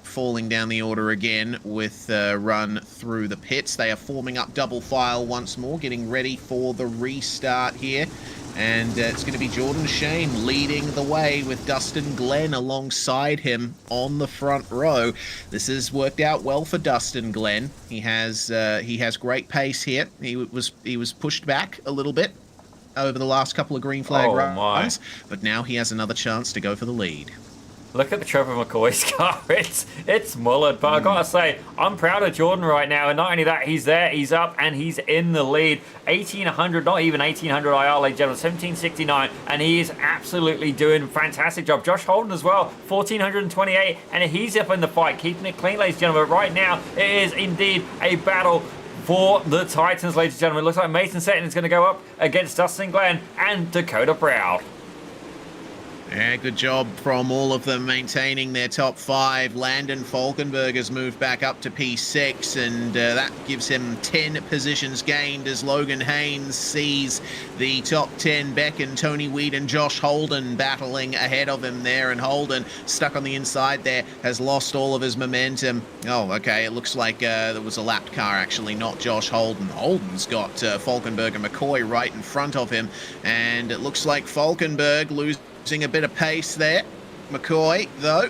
falling down the order again with run through the pits. They are forming up double file once more, getting ready for the restart here. And it's going to be Jordan Shane leading the way with Dustin Glenn alongside him on the front row. This has worked out well for Dustin Glenn. He has great pace here. He was pushed back a little bit over the last couple of green flag runs, but now he has another chance to go for the lead. Look at the Trevor McCoy's car. It's mullered, but I gotta say, I'm proud of Jordan right now. And not only that, he's there, he's up, and he's in the lead. 1800, not even 1800 IR, ladies and gentlemen, 1769, and he is absolutely doing a fantastic job. Josh Holden as well, 1428, and he's up in the fight, keeping it clean, ladies and gentlemen. But right now, it is indeed a battle for the Titans, ladies and gentlemen. It looks like Mason Setting is going to go up against Dustin Glenn and Dakota Proud. Yeah, good job from all of them maintaining their top 5. Landon Falkenberg has moved back up to P6, and that gives him 10 positions gained as Logan Haynes sees the top 10 Beck and Tony Weed and Josh Holden battling ahead of him there, and Holden stuck on the inside there has lost all of his momentum. Oh, okay, it looks like there was a lapped car actually, not Josh Holden. Holden's got Falkenberg and McCoy right in front of him, and it looks like Falkenberg losing a bit of pace there. McCoy, though,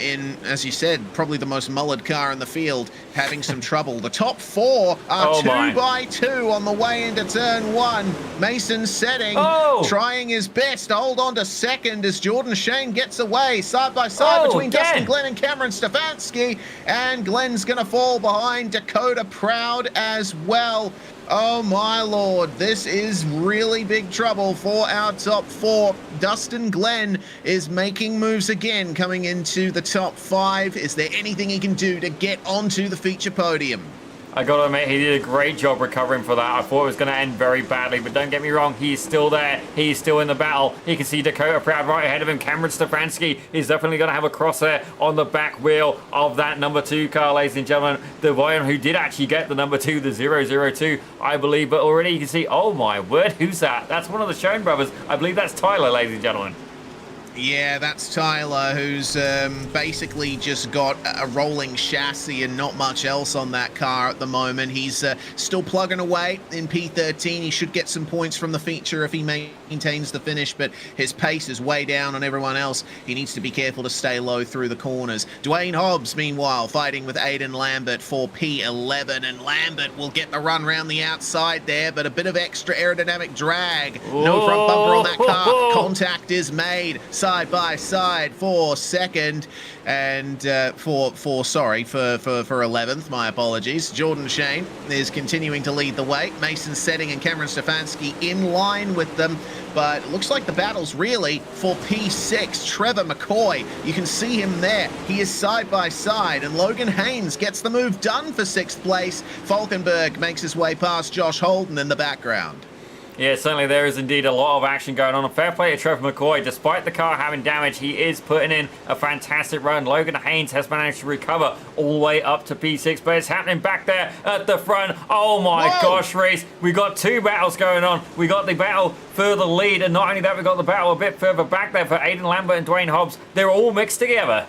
in, as you said, probably the most mullered car in the field, having some trouble. The top 4 are 2 by 2 on the way into turn 1. Mason Setting trying his best to hold on to second as Jordan Shane gets away side by side between Dustin Glenn and Cameron Stefanski, and Glenn's gonna fall behind Dakota Proud as well. Oh my lord, this is really big trouble for our top 4. Dustin Glenn is making moves again, coming into the top 5. Is there anything he can do to get onto the feature podium? I gotta admit, he did a great job recovering for that. I thought it was going to end very badly, but don't get me wrong, he's still there. He's still in the battle. You can see Dakota Proud right ahead of him. Cameron Stefanski is definitely going to have a crosshair on the back wheel of that number 2 car, ladies and gentlemen. The one who did actually get the number 2, the 002, I believe. But already you can see, oh my word, who's that? That's one of the Schoen brothers. I believe that's Tyler, ladies and gentlemen. Yeah, that's Tyler, who's basically just got a rolling chassis and not much else on that car at the moment. He's still plugging away in P13. He should get some points from the feature if he maintains the finish, but his pace is way down on everyone else. He needs to be careful to stay low through the corners. Dwayne Hobbs, meanwhile, fighting with Aiden Lambert for P11, and Lambert will get the run round the outside there, but a bit of extra aerodynamic drag. No front bumper on that car. Contact is made side by side for second, and for 11th, my apologies. Jordan Shane is continuing to lead the way. Mason Setting and Cameron Stefanski in line with them, but it looks like the battle's really for P6. Trevor McCoy, you can see him there. He is side by side, and Logan Haynes gets the move done for 6th place. Falkenberg makes his way past Josh Holden in the background. Yeah, certainly there is indeed a lot of action going on. A fair play to Trevor McCoy. Despite the car having damage, he is putting in a fantastic run. Logan Haynes has managed to recover all the way up to P6, but it's happening back there at the front. Oh my gosh, Rhys. We got 2 battles going on. We got the battle for the lead, and not only that, we got the battle a bit further back there for Aiden Lambert and Dwayne Hobbs. They're all mixed together.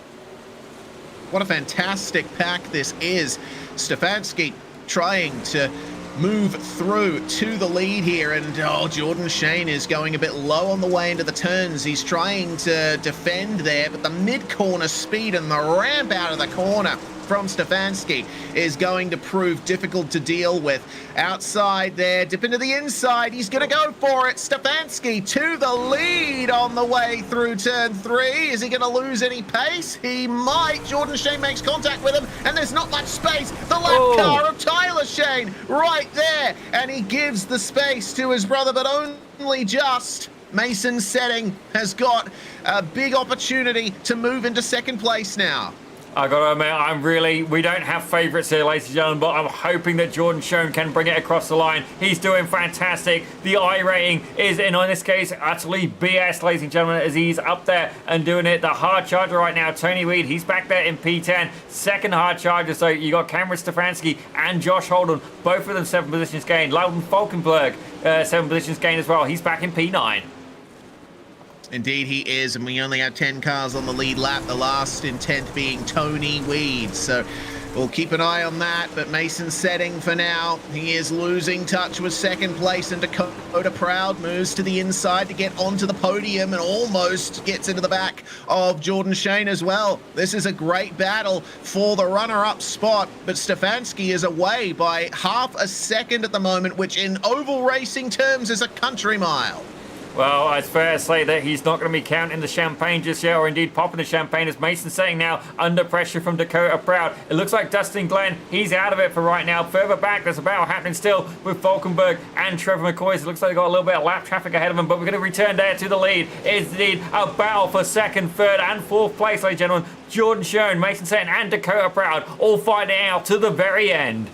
What a fantastic pack this is. Stefanski trying to move through to the lead here, and Jordan Shane is going a bit low on the way into the turns. He's trying to defend there, but the mid-corner speed and the ramp out of the corner from Stefanski is going to prove difficult to deal with. Outside there, dip into the inside, he's going to go for it. Stefanski to the lead on the way through turn 3. Is he going to lose any pace? He might. Jordan Shane makes contact with him, and there's not much space. The lap car of Tyler Shane right there, and he gives the space to his brother, but only just. Mason Setting has got a big opportunity to move into 2nd place now. I gotta admit, we don't have favourites here, ladies and gentlemen, but I'm hoping that Jordan Schoen can bring it across the line. He's doing fantastic. The I rating is, in this case, utterly BS, ladies and gentlemen, as he's up there and doing it. The hard charger right now, Tony Weed, he's back there in P10. 2nd hard charger, so you got Cameron Stefanski and Josh Holden, both of them 7 positions gained. Loudon Falkenberg, 7 positions gained as well. He's back in P9. Indeed he is, and we only have 10 cars on the lead lap, the last in 10th being Tony Weed. So we'll keep an eye on that, but Mason Setting for now. He is losing touch with 2nd place, and Dakota Proud moves to the inside to get onto the podium and almost gets into the back of Jordan Shane as well. This is a great battle for the runner-up spot, but Stefanski is away by half a second at the moment, which in oval racing terms is a country mile. Well, it's fair to say that he's not going to be counting the champagne just yet, or indeed popping the champagne, as Mason's saying now, under pressure from Dakota Proud. It looks like Dustin Glenn, he's out of it for right now. Further back, there's a battle happening still with Falkenberg and Trevor McCoy. It looks like they've got a little bit of lap traffic ahead of them, but we're going to return there to the lead. It's indeed a battle for second, third, and fourth place, ladies and gentlemen. Jordan Schoen, Mason Setton, and Dakota Proud all fighting out to the very end.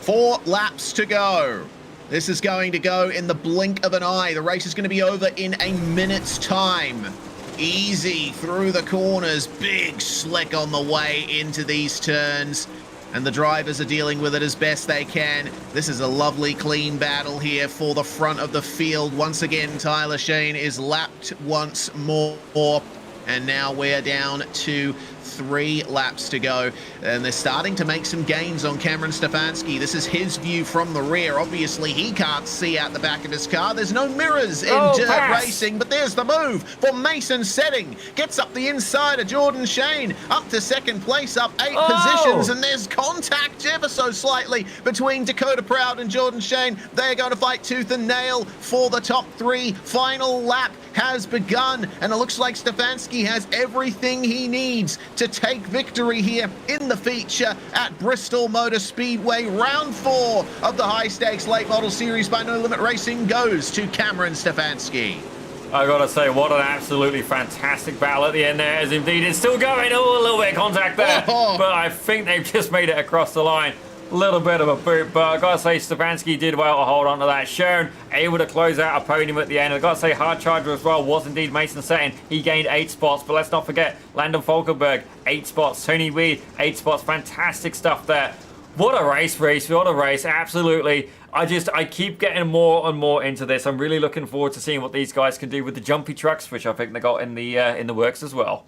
4 laps to go. This is going to go in the blink of an eye. The race is going to be over in a minute's time. Easy through the corners, big slick on the way into these turns. And the drivers are dealing with it as best they can. This is a lovely, clean battle here for the front of the field. Once again, Tyler Shane is lapped once more. And now we're down to 3 laps to go, and they're starting to make some gains on Cameron Stefanski. This is his view from the rear. Obviously, he can't see out the back of his car. There's no mirrors in dirt racing, but there's the move for Mason Setting. Gets up the inside of Jordan Shane, up to second place, up 8 positions, and there's contact ever so slightly between Dakota Proud and Jordan Shane. They're going to fight tooth and nail for the top 3. Final lap has begun, and it looks like Stefanski has everything he needs to take victory here in the feature at Bristol Motor Speedway. Round 4 of the high-stakes late model series by No Limit Racing goes to Cameron Stefanski. I gotta say, what an absolutely fantastic battle at the end there, as indeed it's still going. Oh, a little bit of contact there, but I think they've just made it across the line. Little bit of a boot, but I gotta say Stefanski did well to hold on to that. Schoen able to close out a podium at the end. I gotta say Hard Charger as well was indeed Mason Setton. He gained 8 spots, but let's not forget Landon Falkenberg, 8 spots. Tony Weed, 8 spots. Fantastic stuff there. What a race, Rhys. What a race. Absolutely. I keep getting more and more into this. I'm really looking forward to seeing what these guys can do with the jumpy trucks, which I think they got in the works as well.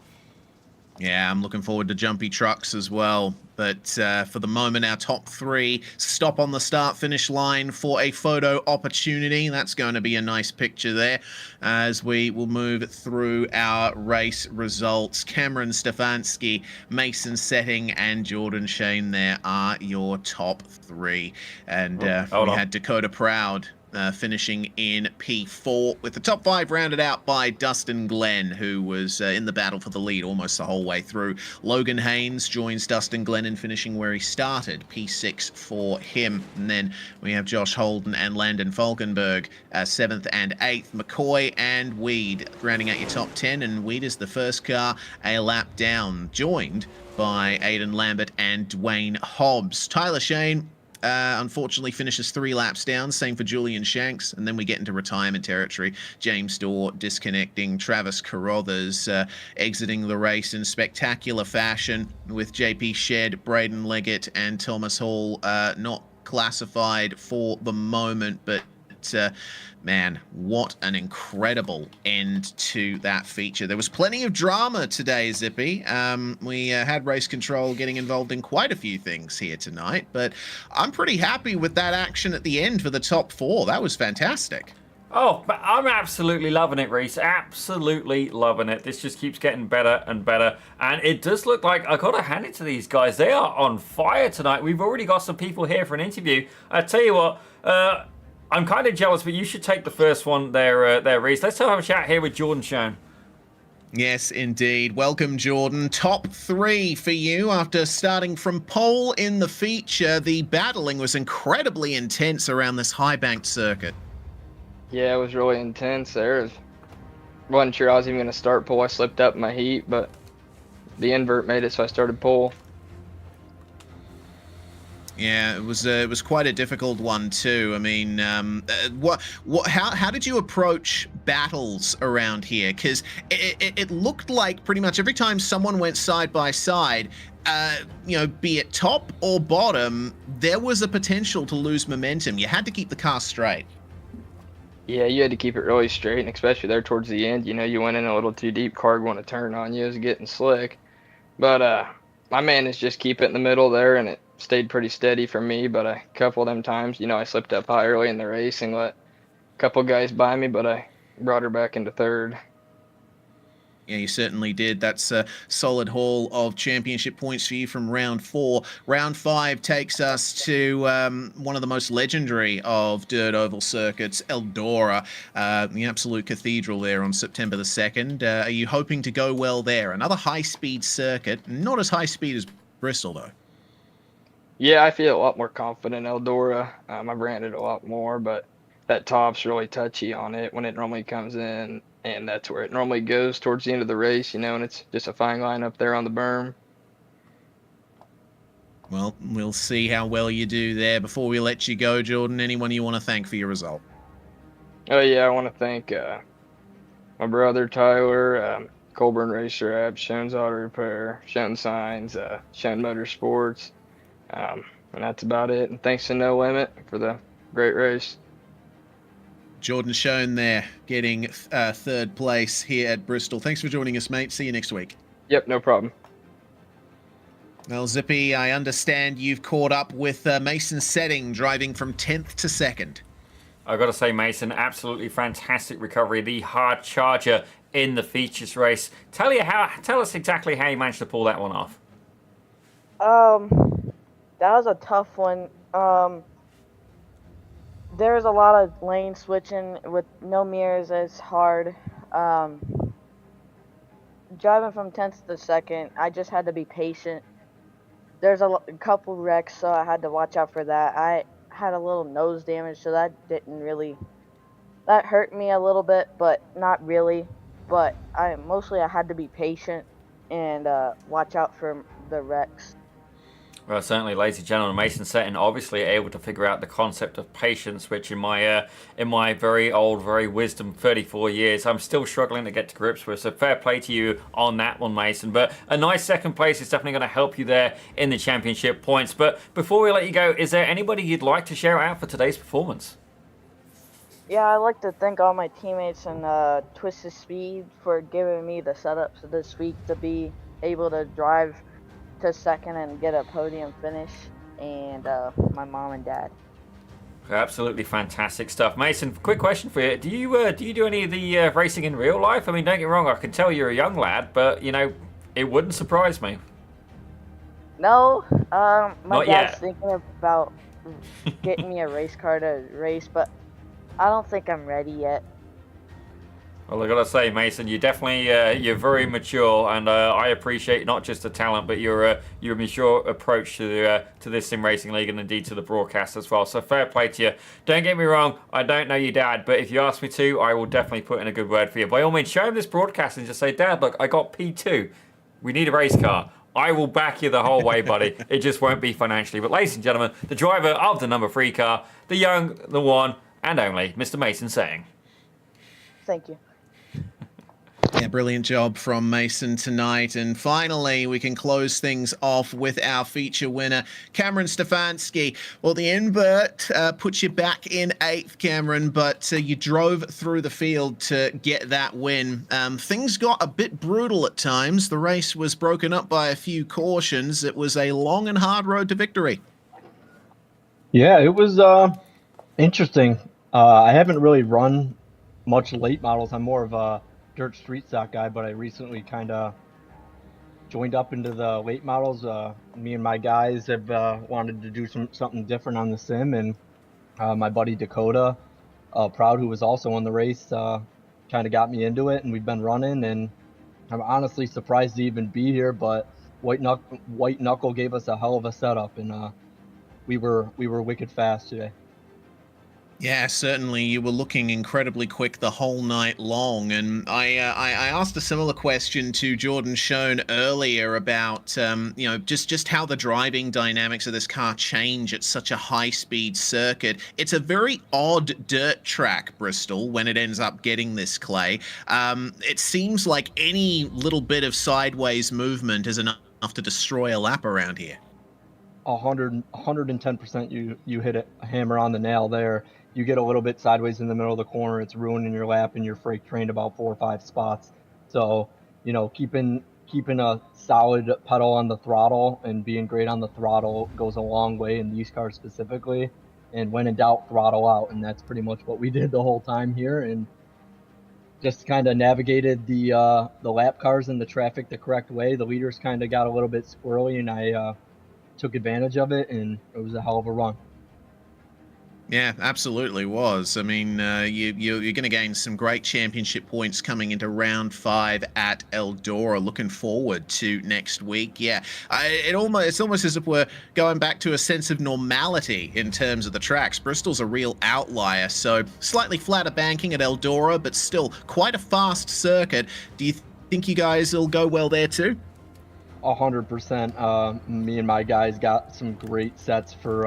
Yeah, I'm looking forward to jumpy trucks as well. But for the moment, our top 3 stop on the start-finish line for a photo opportunity. That's going to be a nice picture there as we will move through our race results. Cameron Stefanski, Mason Setting, and Jordan Shane there are your top 3. And we had Dakota Proud finishing in P4, with the top 5 rounded out by Dustin Glenn, who was in the battle for the lead almost the whole way through. Logan Haynes joins Dustin Glenn in finishing where he started, P6 for him. And then we have Josh Holden and Landon Falkenberg, 7th and 8th. McCoy and Weed rounding out your top 10, and Weed is the first car a lap down, joined by Aidan Lambert and Dwayne Hobbs. Tyler Shane unfortunately finishes 3 laps down, same for Julian Shanks, and then we get into retirement territory. James Dorr disconnecting, Travis Carruthers exiting the race in spectacular fashion, with JP Shed, Braden Leggett, and Thomas Hall not classified for the moment, but man, what an incredible end to that feature. There was plenty of drama today, Zippy. We had race control getting involved in quite a few things here tonight, but I'm pretty happy with that action at the end for the top 4. That was fantastic. Oh, I'm absolutely loving it, Rhys. Absolutely loving it. This just keeps getting better and better. And it does look like, I got to hand it to these guys. They are on fire tonight. We've already got some people here for an interview. I tell you what, I'm kind of jealous, but you should take the first one there, Rhys. Let's have a chat here with Jordan Schoen. Yes, indeed. Welcome, Jordan. Top 3 for you after starting from pole in the feature. The battling was incredibly intense around this high-banked circuit. Yeah, it was really intense there. Wasn't sure I was even going to start pole. I slipped up in my heat, but the invert made it, so I started pole. Yeah, it was quite a difficult one too. I mean, how did you approach battles around here? Because it looked like pretty much every time someone went side by side, be it top or bottom, there was a potential to lose momentum. You had to keep the car straight. Yeah, you had to keep it really straight, and especially there towards the end. You went in a little too deep, car going to turn on you, it was getting slick. But my managed just keep it in the middle there, and it stayed pretty steady for me. But a couple of them times, I slipped up high early in the race and let a couple guys by me, but I brought her back into third. Yeah, you certainly did. That's a solid haul of championship points for you from round 4. Round 5 takes us to one of the most legendary of dirt oval circuits, Eldora, the absolute cathedral there on September the 2nd. Are you hoping to go well there? Another high-speed circuit, not as high speed as Bristol, though. Yeah, I feel a lot more confident in Eldora. I've ran it a lot more, but that top's really touchy on it when it normally comes in, and that's where it normally goes towards the end of the race, and it's just a fine line up there on the berm. Well, we'll see how well you do there. Before we let you go, Jordan, anyone you want to thank for your result? Oh yeah, I want to thank my brother Tyler, Colburn Racer App, Shones Auto Repair, Shown Signs, Shown Motorsports, and that's about it. And thanks to No Limit for the great race. Jordan Schoen there, getting 3rd place here at Bristol. Thanks for joining us, mate. See you next week. Yep, no problem. Well, Zippy, I understand you've caught up with Mason Setting, driving from 10th to 2nd. I've got to say, Mason, absolutely fantastic recovery. The hard charger in the features race. Tell us exactly how you managed to pull that one off. That was a tough one. There's a lot of lane switching with no mirrors. It's hard. Driving from 10th to 2nd, I just had to be patient. There's a couple wrecks, so I had to watch out for that. I had a little nose damage, so that hurt me a little bit, but not really. But I had to be patient and watch out for the wrecks. Well, certainly, ladies and gentlemen, Mason Setting obviously able to figure out the concept of patience, which in my very old, very wisdom 34 years, I'm still struggling to get to grips with. So fair play to you on that one, Mason. But a nice 2nd place is definitely going to help you there in the championship points. But before we let you go, is there anybody you'd like to share out for today's performance? Yeah, I'd like to thank all my teammates and Twisted Speed for giving me the setups this week to be able to drive to 2nd and get a podium finish, and my mom and dad. Absolutely fantastic stuff. Mason, quick question for you. Do you do any of the racing in real life? I mean, don't get me wrong, I can tell you're a young lad, but, it wouldn't surprise me. No, my Not dad's yet. thinking about getting me a race car to race, but I don't think I'm ready yet. Well, I gotta say, Mason, you're definitely you're very mature, and I appreciate not just the talent, but your mature approach to this sim racing league, and indeed to the broadcast as well. So fair play to you. Don't get me wrong, I don't know your dad, but if you ask me to, I will definitely put in a good word for you. By all means, show him this broadcast and just say, Dad, look, I got P2. We need a race car. I will back you the whole way, buddy. It just won't be financially. But ladies and gentlemen, the driver of the number 3 car, the young, the one, and only, Mr. Mason Setting. Thank you. Yeah, brilliant job from Mason tonight. And finally, we can close things off with our feature winner, Cameron Stefanski. Well, the invert puts you back in 8th, Cameron, but you drove through the field to get that win. Things got a bit brutal at times. The race was broken up by a few cautions. It was a long and hard road to victory. Yeah, it was interesting. I haven't really run much late models. I'm more of a dirt street stock guy, but I recently kind of joined up into the late models. Me and my guys have wanted to do something different on the sim, and my buddy Dakota Proud, who was also on the race, kind of got me into it, and we've been running, and I'm honestly surprised to even be here, but White Knuckle gave us a hell of a setup, and we were wicked fast today. Yeah, certainly. You were looking incredibly quick the whole night long. And I asked a similar question to Jordan Schoen earlier about, just how the driving dynamics of this car change at such a high-speed circuit. It's a very odd dirt track, Bristol, when it ends up getting this clay. It seems like any little bit of sideways movement is enough to destroy a lap around here. 110%. You hit a hammer on the nail there. You get a little bit sideways in the middle of the corner, it's ruining your lap, and you're freight trained about 4 or 5 spots. So, keeping a solid pedal on the throttle and being great on the throttle goes a long way in these cars specifically. And when in doubt, throttle out, and that's pretty much what we did the whole time here. And just kind of navigated the lap cars and the traffic the correct way. The leaders kind of got a little bit squirrely, and I took advantage of it, and it was a hell of a run. Yeah, absolutely was. I mean, you're going to gain some great championship points coming into round 5 at Eldora. Looking forward to next week. Yeah, it's almost as if we're going back to a sense of normality in terms of the tracks. Bristol's a real outlier, so slightly flatter banking at Eldora, but still quite a fast circuit. Do you think you guys will go well there too? 100%. Me and my guys got some great setups for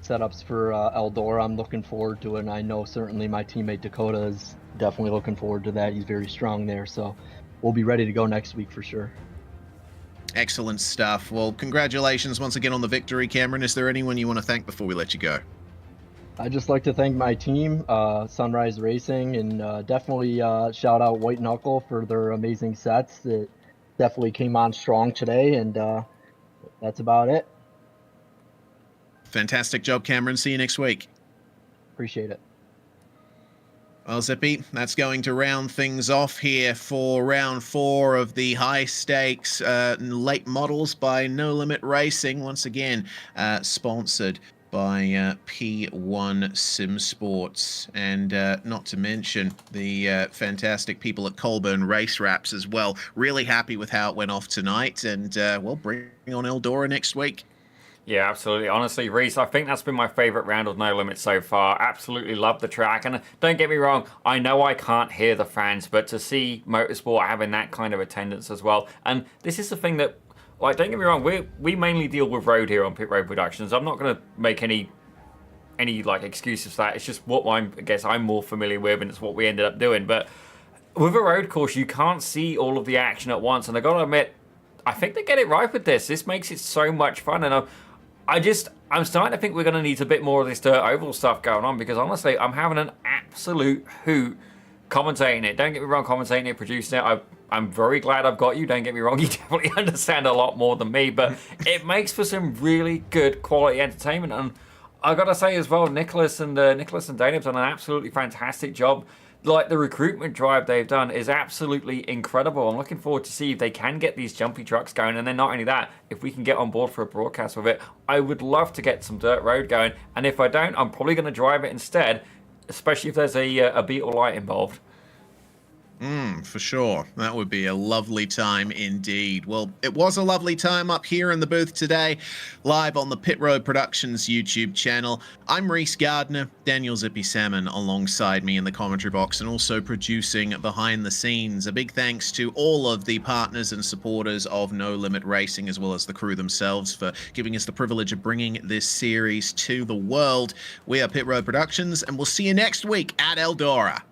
Eldora. I'm looking forward to it, and I know certainly my teammate Dakota is definitely looking forward to that. He's very strong there, so we'll be ready to go next week for sure. Excellent stuff. Well, congratulations once again on the victory, Cameron. Is there anyone you want to thank before we let you go? I'd just like to thank my team, Sunrise Racing, and definitely shout out White Knuckle for their amazing sets. It definitely came on strong today, and that's about it. Fantastic job, Cameron. See you next week. Appreciate it. Well, Zippy, that's going to round things off here for round 4 of the high stakes late models by No Limit Racing. Once again, sponsored by P1 Sim Sports, and not to mention the fantastic people at Colburn Race Wraps as well. Really happy with how it went off tonight, and well, bring on Eldora next week. Yeah, absolutely. Honestly, Rhys, I think that's been my favourite round of No Limit so far. Absolutely love the track. And don't get me wrong, I know I can't hear the fans, but to see motorsport having that kind of attendance as well. And this is the thing that, like, don't get me wrong, we mainly deal with road here on Pit Road Productions. I'm not going to make any like excuses for that. It's just what I guess I'm more familiar with, and it's what we ended up doing. But with a road course, you can't see all of the action at once. And I got to admit, I think they get it right with this. This makes it so much fun. And I'm starting to think we're going to need a bit more of this dirt oval stuff going on, because honestly, I'm having an absolute hoot commentating it. Don't get me wrong, commentating it, producing it. I'm very glad I've got you. Don't get me wrong, you definitely understand a lot more than me, but it makes for some really good quality entertainment. And I got to say as well, Nicholas and Dana have done an absolutely fantastic job. Like, the recruitment drive they've done is absolutely incredible. I'm looking forward to see if they can get these jumpy trucks going. And then not only that, if we can get on board for a broadcast with it, I would love to get some dirt road going. And if I don't, I'm probably going to drive it instead, especially if there's a Beetle light involved. For sure. That would be a lovely time indeed. Well, it was a lovely time up here in the booth today, live on the Pit Road Productions YouTube channel. I'm Rhys Gardner, Daniel Zippy Salmon alongside me in the commentary box, and also producing behind the scenes. A big thanks to all of the partners and supporters of No Limit Racing, as well as the crew themselves, for giving us the privilege of bringing this series to the world. We are Pit Road Productions, and we'll see you next week at Eldora.